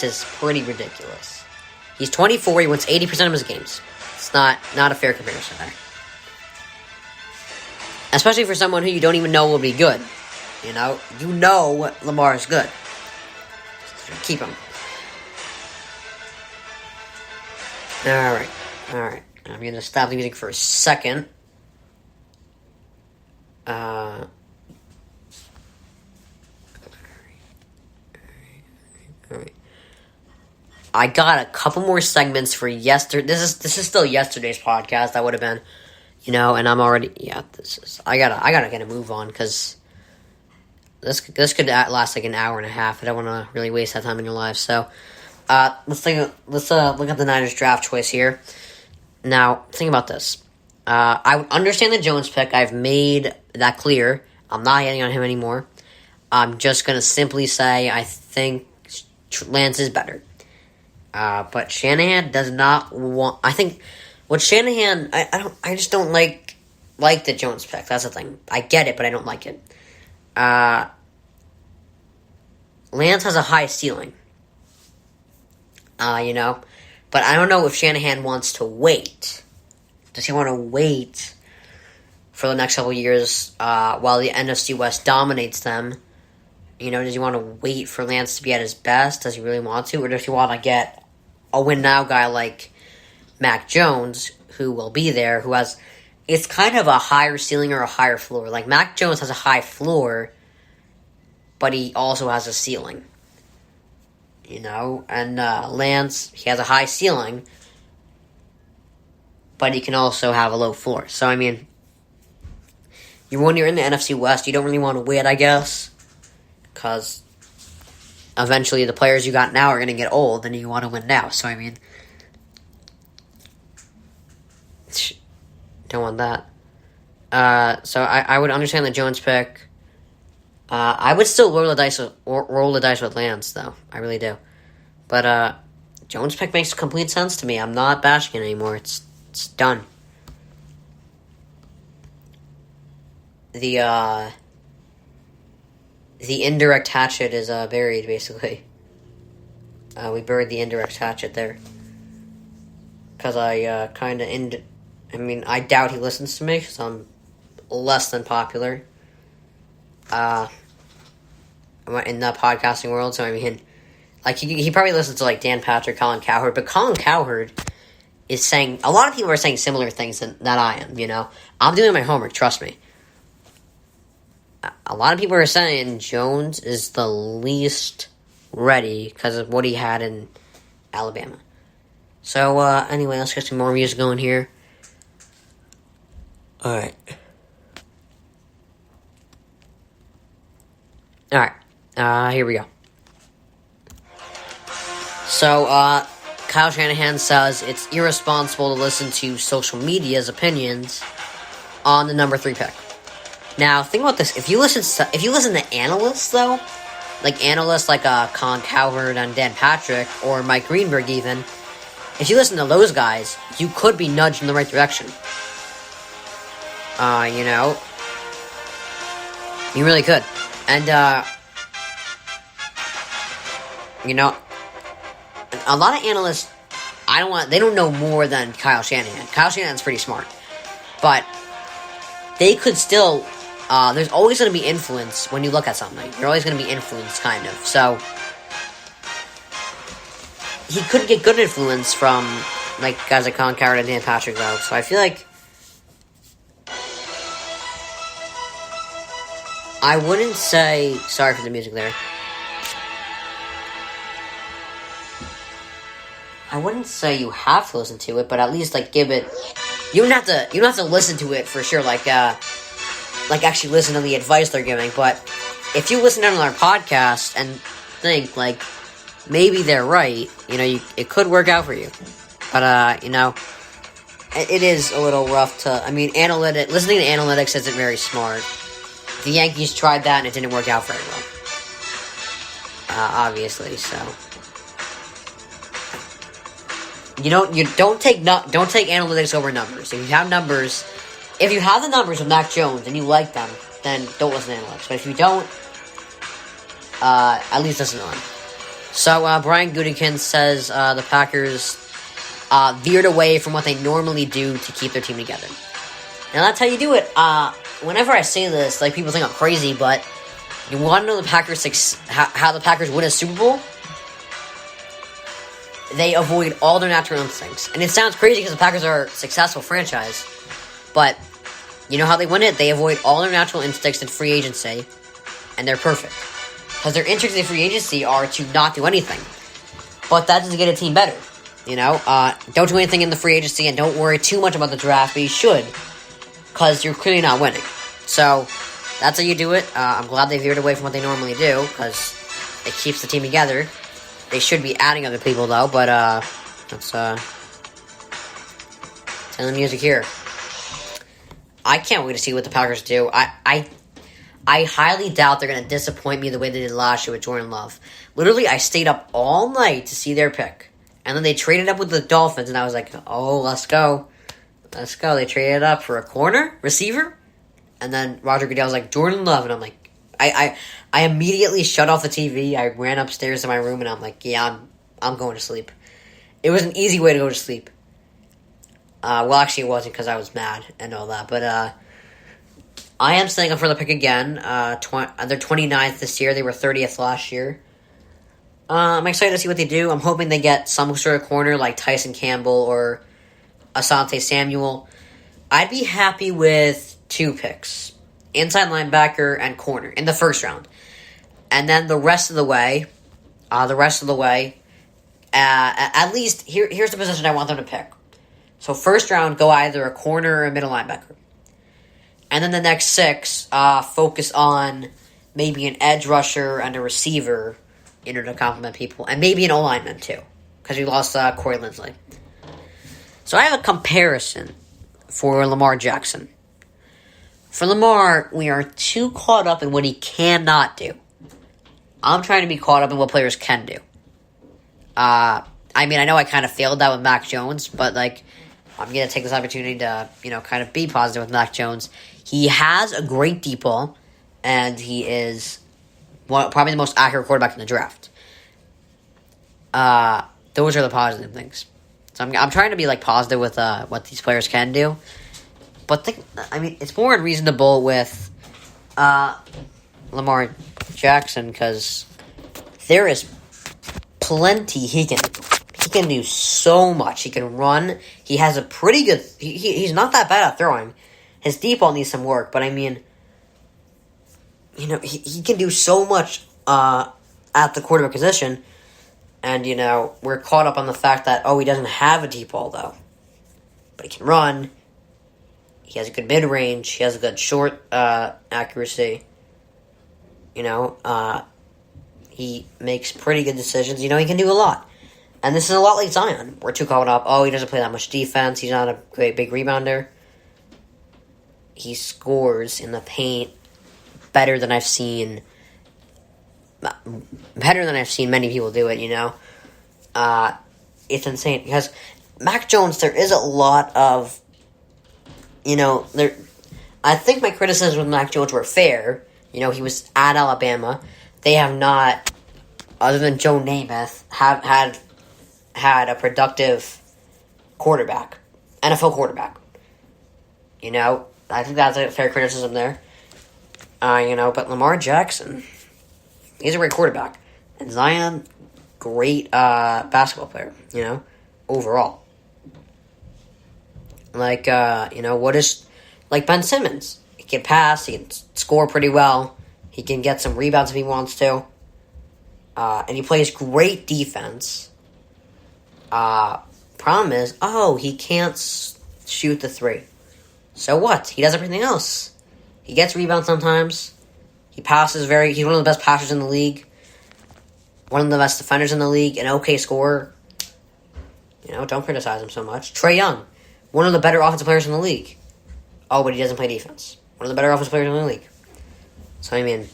is pretty ridiculous. He's 24. He wins 80% of his games. It's not a fair comparison there. Especially for someone who you don't even know will be good. You know Lamar is good. Keep him. Alright. I'm going to stop the music for a second. Alright. I got a couple more segments for yesterday. This is still yesterday's podcast. That would have been, and I'm already, I gotta get a move on, because this could last like an hour and a half. I don't want to really waste that time in your life. So, let's look at the Niners draft choice here. Now, think about this. I understand the Jones pick. I've made that clear. I'm not hitting on him anymore. I'm just gonna simply say I think Lance is better. But Shanahan does not want. I think what Shanahan, I just don't like the Jones pick. That's the thing. I get it, but I don't like it. Lance has a high ceiling. But I don't know if Shanahan wants to wait. Does he want to wait for the next couple of years while the NFC West dominates them? Does he want to wait for Lance to be at his best? Does he really want to? Or does he want to get a win-now guy like Mac Jones, who will be there, who has... It's kind of a higher ceiling or a higher floor. Like, Mac Jones has a high floor, but he also has a ceiling. And Lance, he has a high ceiling, but he can also have a low floor. So, when you're in the NFC West, you don't really want to wait, I guess, because eventually the players you got now are going to get old, and you want to win now. So, don't want that. So I would understand the Jones pick. I would still roll the dice with Lance, though. I really do. But Jones pick makes complete sense to me. I'm not bashing it anymore. It's done. The indirect hatchet is buried, basically. We buried the indirect hatchet there. Because I kind of... I doubt he listens to me, because I'm less than popular. In the podcasting world, so he probably listens to, Dan Patrick, Colin Cowherd, but Colin Cowherd is saying... A lot of people are saying similar things that I am, I'm doing my homework, trust me. A lot of people are saying Jones is the least ready because of what he had in Alabama. So, anyway, let's get some more music going here. Alright. Here we go. So, Kyle Shanahan says it's irresponsible to listen to social media's opinions on the number 3 pick. Now, think about this. If you listen to analysts, though, analysts like Colin Cowherd and Dan Patrick, or Mike Greenberg even, if you listen to those guys, you could be nudged in the right direction. You really could. And, a lot of analysts, they don't know more than Kyle Shanahan. Kyle Shanahan's pretty smart. But they could still... there's always going to be influence when you look at something. You're always going to be influenced, kind of. So, he could get good influence from, guys like Colin Cowherd and Dan Patrick, though. So, I feel like I wouldn't say... Sorry for the music there. I wouldn't say you have to listen to it, but at least, give it... You don't have to listen to it for sure, actually listen to the advice they're giving, but if you listen to another podcast and think, maybe they're right, it could work out for you. But, it is a little rough to, listening to analytics isn't very smart. The Yankees tried that and it didn't work out very well. Obviously, so. Don't take analytics over numbers. If you have the numbers of Mac Jones and you like them, then don't listen to analytics. But if you don't, at least listen to them. So, Brian Gutekunst says the Packers veered away from what they normally do to keep their team together. Now, that's how you do it. Whenever I say this, like, people think I'm crazy, but you want to know the Packers how the Packers win a Super Bowl? They avoid all their natural instincts. And it sounds crazy because the Packers are a successful franchise, but you know how they win it? They avoid all their natural instincts in free agency, and they're perfect. Because their instincts in free agency are to not do anything. But that doesn't get a team better. You know, don't do anything in the free agency and don't worry too much about the draft, but you should. Because you're clearly not winning. So, that's how you do it. I'm glad they veered away from what they normally do, because it keeps the team together. They should be adding other people, though, but, let's turn the music here. I can't wait to see what the Packers do. I highly doubt they're going to disappoint me the way they did last year with Jordan Love. Literally, I stayed up all night to see their pick. And then they traded up with the Dolphins, and I was like, oh, let's go. Let's go. They traded up for a receiver. And then Roger Goodell was like, Jordan Love. And I'm like, I immediately shut off the TV. I ran upstairs to my room, and I'm like, yeah, I'm going to sleep. It was an easy way to go to sleep. Well, actually, it wasn't because I was mad and all that. But I am staying up for the pick again. They're 29th this year. They were 30th last year. I'm excited to see what they do. I'm hoping they get some sort of corner like Tyson Campbell or Asante Samuel. I'd be happy with 2 picks. Inside linebacker and corner in the first round. And then the rest of the way, at least, here's the position I want them to pick. So first round, go either a corner or a middle linebacker. And then the next 6, focus on maybe an edge rusher and a receiver, to complement people. And maybe an O-lineman, too. Because we lost Corey Linsley. So I have a comparison for Lamar Jackson. For Lamar, we are too caught up in what he cannot do. I'm trying to be caught up in what players can do. I know I kind of failed that with Mac Jones, but, I'm going to take this opportunity to, kind of be positive with Mac Jones. He has a great deep ball, and he is probably the most accurate quarterback in the draft. Those are the positive things. So I'm trying to be, positive with what these players can do. But, it's more unreasonable with Lamar Jackson because there is plenty he can do. He can do so much. He can run. He has a pretty good... He's not that bad at throwing. His deep ball needs some work, but he can do so much at the quarterback position. And, we're caught up on the fact that, he doesn't have a deep ball, though. But he can run. He has a good mid-range. He has a good short accuracy. He makes pretty good decisions. He can do a lot. And this is a lot like Zion. We're too caught up. He doesn't play that much defense. He's not a great big rebounder. He scores in the paint better than I've seen many people do it, It's insane. Because Mac Jones, there is a lot of, I think my criticisms with Mac Jones were fair. He was at Alabama. They have not, other than Joe Namath, have had a productive quarterback, NFL quarterback. I think that's a fair criticism there. But Lamar Jackson, he's a great quarterback. And Zion, great basketball player, overall. Like Ben Simmons. He can pass, he can score pretty well, he can get some rebounds if he wants to. And he plays great defense. Problem is, he can't shoot the 3. So what? He does everything else. He gets rebounds sometimes. He passes he's one of the best passers in the league. One of the best defenders in the league. An okay scorer. Don't criticize him so much. Trae Young. One of the better offensive players in the league. But he doesn't play defense. One of the better offensive players in the league. So,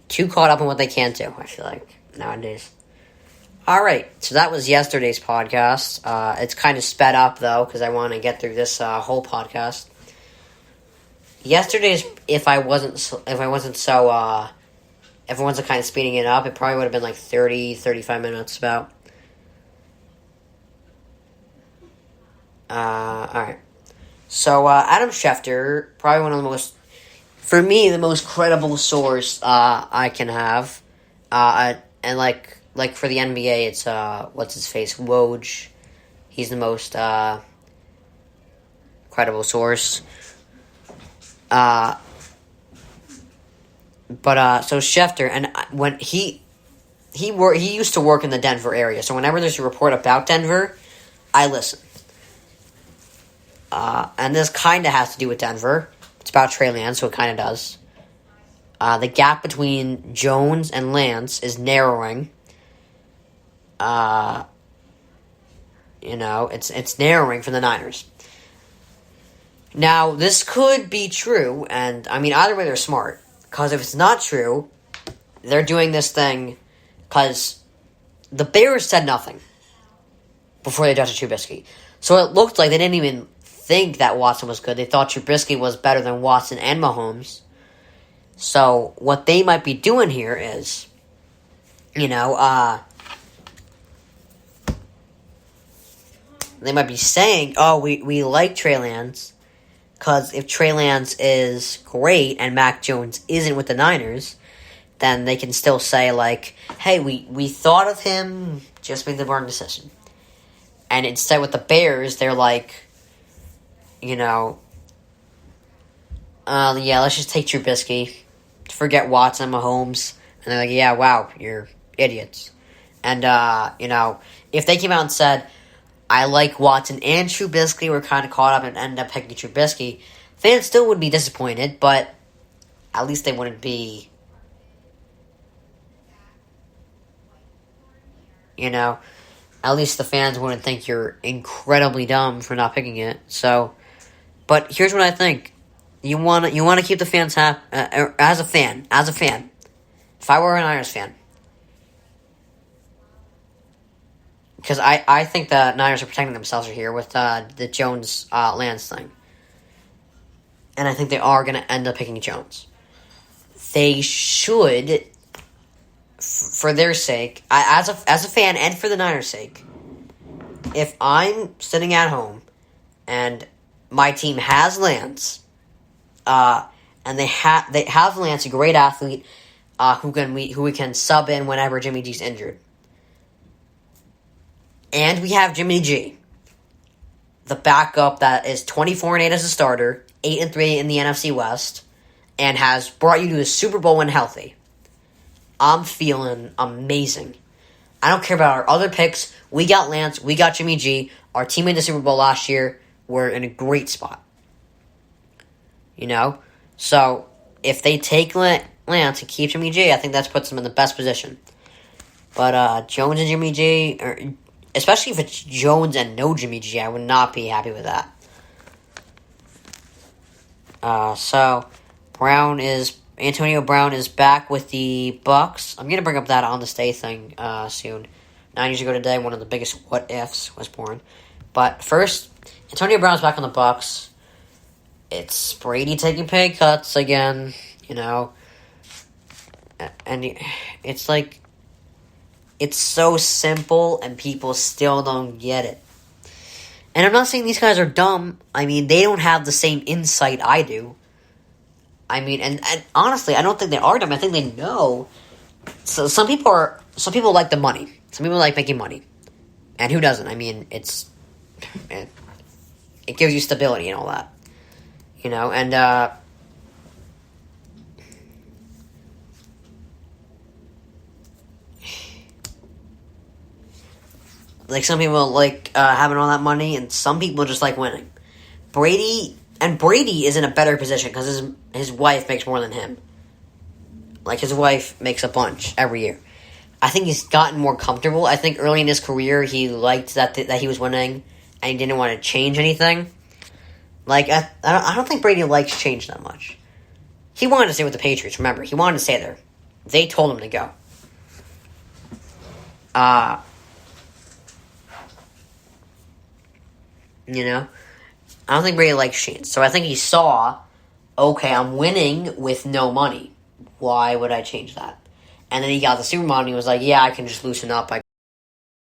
too caught up in what they can do, I feel like, nowadays. Alright, so that was yesterday's podcast. It's kind of sped up, though, because I want to get through this whole podcast. Yesterday's, if I wasn't so everyone's kind of speeding it up, it probably would have been like 30, 35 minutes about. Alright. So, Adam Schefter, probably one of the most, for me, the most credible source I can have. And like for the NBA, it's, what's his face, Woj. He's the most credible source. So Schefter, and when he used to work in the Denver area, so whenever there's a report about Denver, I listen. And this kind of has to do with Denver. It's about Trey Lance, so it kind of does. The gap between Jones and Lance is narrowing. It's narrowing for the Niners. Now, this could be true, and, I mean, either way they're smart. Because if it's not true, they're doing this thing because the Bears said nothing before they drafted Trubisky. So it looked like they didn't even think that Watson was good. They thought Trubisky was better than Watson and Mahomes. So what they might be doing here is, they might be saying, oh, we like Trey Lance, because if Trey Lance is great and Mac Jones isn't with the Niners, then they can still say, like, hey, we thought of him, just made the wrong decision. And instead with the Bears, they're like, let's just take Trubisky, forget Watson, Mahomes, and they're like, yeah, wow, you're idiots. And, if they came out and said, I like Watson and Trubisky, we're kind of caught up and ended up picking Trubisky, fans still would be disappointed, but at least they wouldn't be, at least the fans wouldn't think you're incredibly dumb for not picking it. So, but here's what I think. You want to keep the fans happy, as a fan. If I were a Niners fan, because I think the Niners are protecting themselves here with the Jones Lance thing, and I think they are going to end up picking Jones. They should, for their sake, as a fan and for the Niners' sake, if I'm sitting at home and my team has Lance, and they have Lance, a great athlete, who we can sub in whenever Jimmy G's injured, and we have Jimmy G, the backup that is 24-8 as a starter, 8-3 in the NFC West, and has brought you to the Super Bowl when healthy. I'm feeling amazing. I don't care about our other picks. We got Lance. We got Jimmy G. Our team made the Super Bowl last year. We're in a great spot. So if they take Lance and keep Jimmy G, I think that puts them in the best position. But Jones and Jimmy G, especially if it's Jones and no Jimmy G, I would not be happy with that. So Antonio Brown is back with the Bucks. I'm gonna bring up that on the stay thing soon. 9 years ago today, one of the biggest what ifs was born. But first, Antonio Brown's back on the Bucks. It's Brady taking pay cuts again, and it's like, it's so simple and people still don't get it. And I'm not saying these guys are dumb. I mean, they don't have the same insight I do. I mean, and honestly, I don't think they are dumb. I think they know. So some people like the money. Some people like making money. And who doesn't? I mean, it gives you stability and all that. And like some people like having all that money, and some people just like winning. Brady is in a better position because his wife makes more than him. Like, his wife makes a bunch every year. I think he's gotten more comfortable. I think early in his career he liked that he was winning, and he didn't want to change anything. Like, I don't think Brady likes change that much. He wanted to stay with the Patriots, remember. He wanted to stay there. They told him to go. I don't think Brady likes change. So I think he saw, okay, I'm winning with no money. Why would I change that? And then he got the supermodel and he was like, yeah, I can just loosen up. I